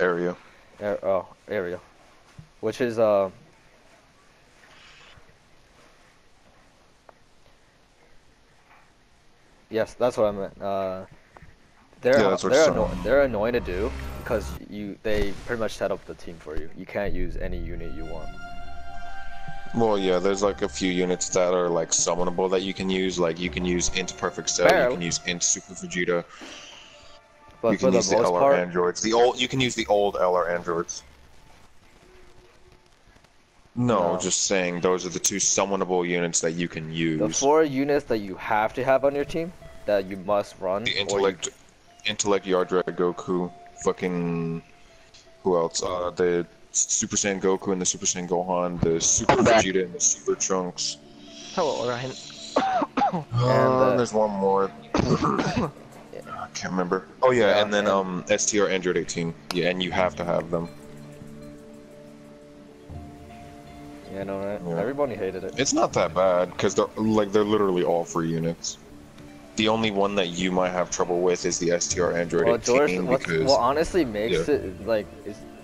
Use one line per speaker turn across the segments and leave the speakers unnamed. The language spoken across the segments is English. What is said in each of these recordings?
area.
Area. Which is, yes, that's what I meant. They're annoying to do because they pretty much set up the team for you. You can't use any unit you want.
Well, yeah, there's like a few units that are like summonable that you can use. Like you can use Int Perfect Cell, you can use Int Super Vegeta.
But
you can use the LR androids. You can use the old LR androids. No, just saying those are the two summonable units that you can use.
The 4 units that you have to have on your team that you must run.
The Intellect Yardrat Goku, fucking who else? The Super Saiyan Goku and the Super Saiyan Gohan, the Super Vegeta and the Super Trunks.
Hello, Ryan.
And
there's one more. I can't remember. Oh yeah, and then STR Android 18. Yeah, and you have to have them.
Yeah, no, right?
Yeah.
Everybody hated it.
It's not that bad because they're literally all free units. The only one that you might have trouble with is the STR Android 18 because
what honestly makes it like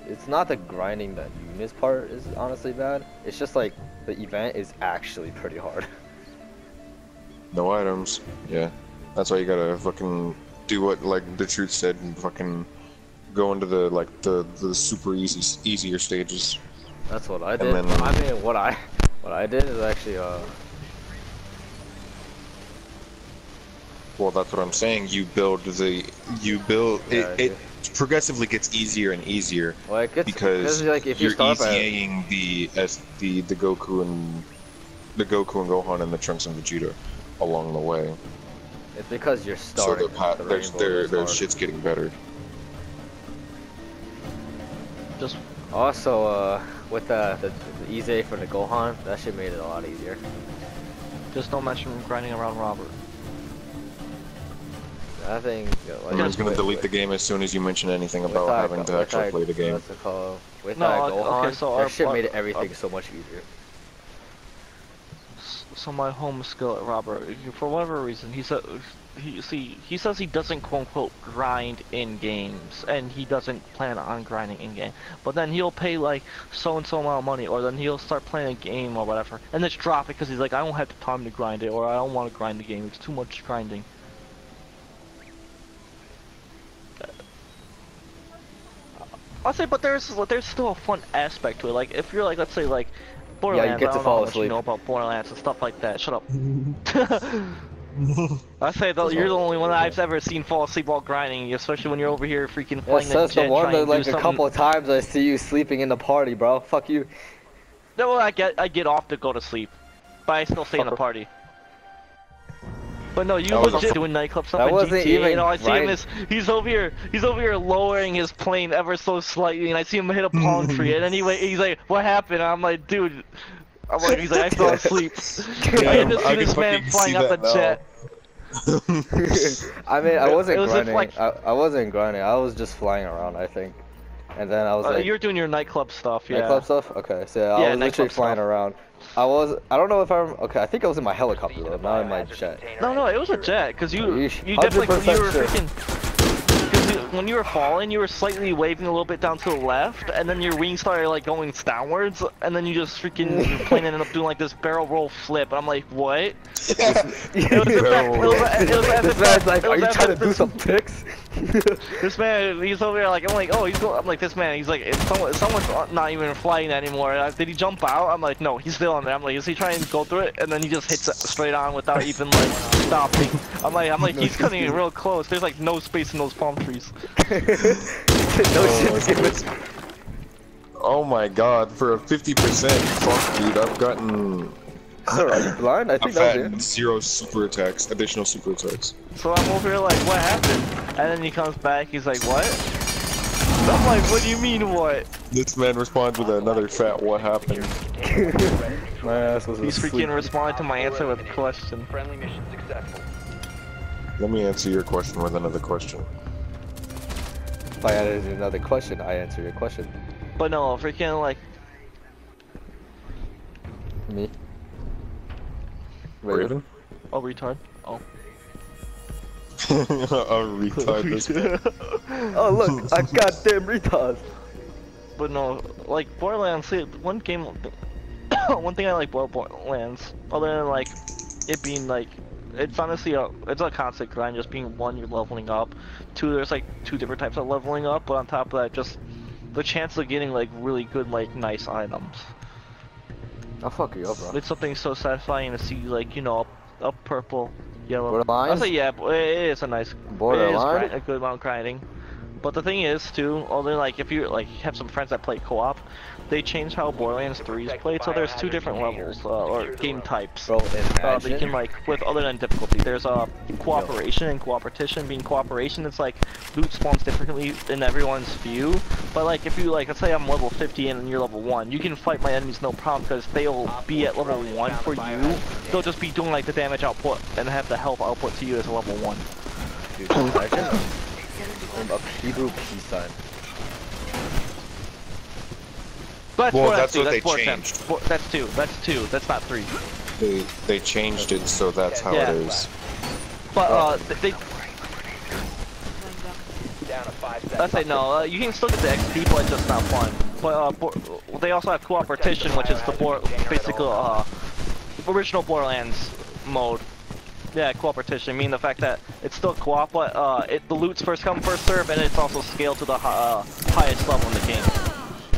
it's not the grinding that units part is honestly bad. It's just like the event is actually pretty hard.
No items. Yeah, that's why you gotta fucking do what like the truth said and fucking go into the super easier stages.
That's what I did. I mean, what I did is actually
Well, that's what I'm saying. It progressively gets easier and easier because
like if
you're easying the Goku and Gohan and the Trunks and Vegeta along the way.
It's because you're starting.
So their shit's getting better.
Just
also with the easy for the Gohan, that shit made it a lot easier.
Just don't mention grinding around Robert.
I think like, I'm just gonna delete the game as soon as you mention anything about having to actually play the game.
What's it called? With Gohan, that shit made everything so much easier.
So my home skill at Robert, for whatever reason, he says he doesn't quote unquote grind in games, and he doesn't plan on grinding in game. But then he'll pay like so and so amount of money, or then he'll start playing a game or whatever, and just drop it because he's like, I don't have the time to grind it, or I don't want to grind the game. It's too much grinding. I'll say, but there's still a fun aspect to it. Like if you're like, let's say like Borderlands,
you get to fall asleep.
You know about Borderlands and stuff like that. Shut up. I say though, you're the only one that I've ever seen fall asleep while grinding, especially when you're over here freaking playing the jet.
The one that like a couple of times I see you sleeping in the party, bro. Fuck you.
No, I get off to go to sleep, but I still stay in the party. But no, you legit doing nightclub stuff in GTA. You know, I see him he's over here lowering his plane ever so slightly, and I see him hit a palm tree, and anyway, he's like, "What happened?" I'm like, "Dude," he's like, "I fell asleep." I just see this man flying up the jet.
I mean, I wasn't grinding. Like, I wasn't grinding. I was just flying around, I think. And then I was like,
you're doing your nightclub stuff, yeah.
Nightclub stuff? Okay, so yeah, I was literally flying around. I don't know if okay, I think I was in my helicopter though, not in my jet.
No, it was a jet, because you definitely, you were freaking, because when you were falling, you were slightly waving a little bit down to the left, and then your wings started like going downwards, and then you just freaking, your plane ended up doing like this barrel roll flip, and I'm like, what?
This man's like, are you trying to do some tricks?
This man, he's over there like, I'm like, oh, I'm like, this man, he's like, someone's not even flying anymore. Did he jump out? I'm like, no, he's still on there. I'm like, is he trying to go through it? And then he just hits it straight on without even like stopping. I'm like, he's cutting it real close. There's like no space in those palm trees.
Oh my god, for a 50%, fuck dude, I've gotten...
Are you blind? I think that was it.
0 super attacks, additional super attacks.
So I'm over here like, what happened? And then he comes back, he's like, what? I'm like, what do you mean, what?
This man responds with another fat what happened.
My ass was
He's freaking responding to my answer with a question.
Friendly mission successful.
Let me answer your question with another question.
If I answer another question, I answer your question.
But no, freaking like...
Me?
Raven?
Oh, retard. Oh.
A retard. This guy.
Oh look, I goddamn retards.
But no, like Borderlands, see, one game, one thing I like about Borderlands, other than like it being like, it's honestly it's a constant grind. Just being one, you're leveling up. Two, there's like 2 different types of leveling up. But on top of that, just the chance of getting like really good, like nice items.
I'll fuck you up, bro.
It's something so satisfying to see, like, you know, up purple, yellow.
Borderlines?
I'll say yeah, it is a nice,
Borderline?
it is a good amount of grinding. But the thing is, too, although like if you like have some friends that play co-op, they changed how Borderlands 3 is played. So there's 2 different levels or game types.
Bro,
That you can like with other than difficulty. There's cooperation and cooperation. Being cooperation, it's like loot spawns differently in everyone's view. But like if you like, let's say I'm level 50 and you're level 1, you can fight my enemies no problem because they'll be at level 1 for you. They'll just be doing like the damage output and have the health output to you as a level 1.
Dude, imagine a Hebrew peace sign.
But
Well,
that's
what they
4
changed.
That's 2. That's 2. That's not 3.
They changed it, so that's how
Yeah.
it is.
But they. I say no. You can still get the XP, but it's just not fun. But they also have cooperation, which is the basically original Borderlands mode. Yeah, cooperation, meaning the fact that it's still co-op, but the loot's first come, first serve, and it's also scaled to the highest level in the game.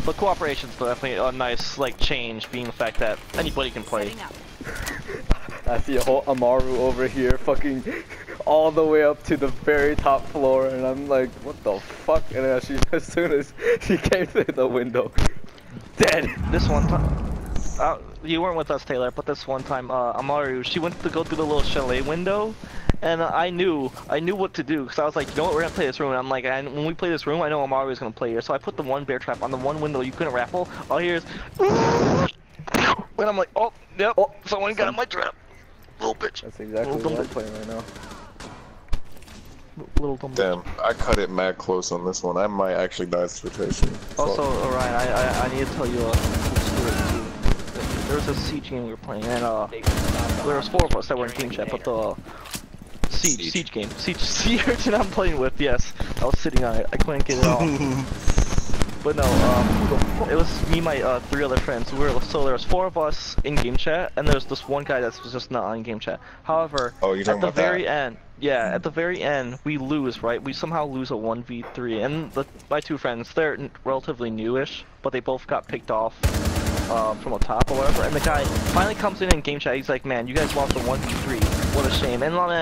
But cooperation's definitely a nice like change, being the fact that anybody can play.
I see a whole Amaru over here, fucking all the way up to the very top floor, and I'm like, what the fuck? And then as soon as she came through the window, dead.
This one time, you weren't with us, Taylor, but this one time, Amaru, she went to go through the little chalet window, and I knew what to do, because I was like, you know what, we're gonna play this room, and I'm like, when we play this room, I know Amaru is gonna play here, so I put the one bear trap on the one window you couldn't raffle. All I hear is, and I'm like, oh, yep, someone got my trap. Little bitch.
That's exactly what I'm playing right now.
Little dumb bitch.
Damn, I cut it mad close on this one. I might actually die of rotation.
Also, Orion, I need to tell you a cool story too. There was a Siege game we were playing, and there was 4 of us that were in game chat, but the Siege game, Siege urchin I'm playing with, yes, I was sitting on it, I couldn't get it off. But no, it was me and my 3 other friends. So there was 4 of us in game chat, and there's this one guy that's just not on game chat. However, at the very end, yeah, at the very end, we lose, right? We somehow lose a 1v3, and my 2 friends, they're relatively newish, but they both got picked off from the top or whatever. And the guy finally comes in game chat. He's like, "Man, you guys lost a 1v3. What a shame." And my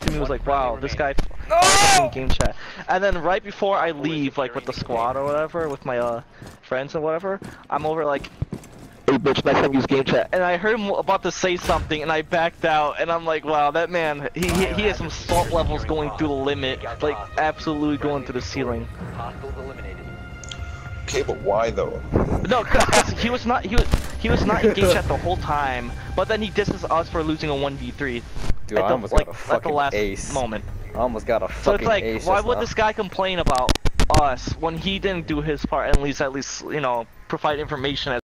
Timmy was like, "Wow, this guy." In game chat, and then right before I leave, like with the squad or whatever, with my friends and whatever, I'm over like, "Hey bitch, next time use game chat." And I heard him about to say something, and I backed out, and I'm like, "Wow, that man, he has some salt levels going through the limit, like absolutely going through the ceiling."
Okay, but why though?
No, cause he was not in game chat the whole time, but then he disses us for losing a 1v3
Dude, I almost got a fucking
at the last
ace.
moment.
I almost got a fucking
So it's like,
ace
why
just
would
now.
this guy complain about us when he didn't do his part and at least, you know, provide information as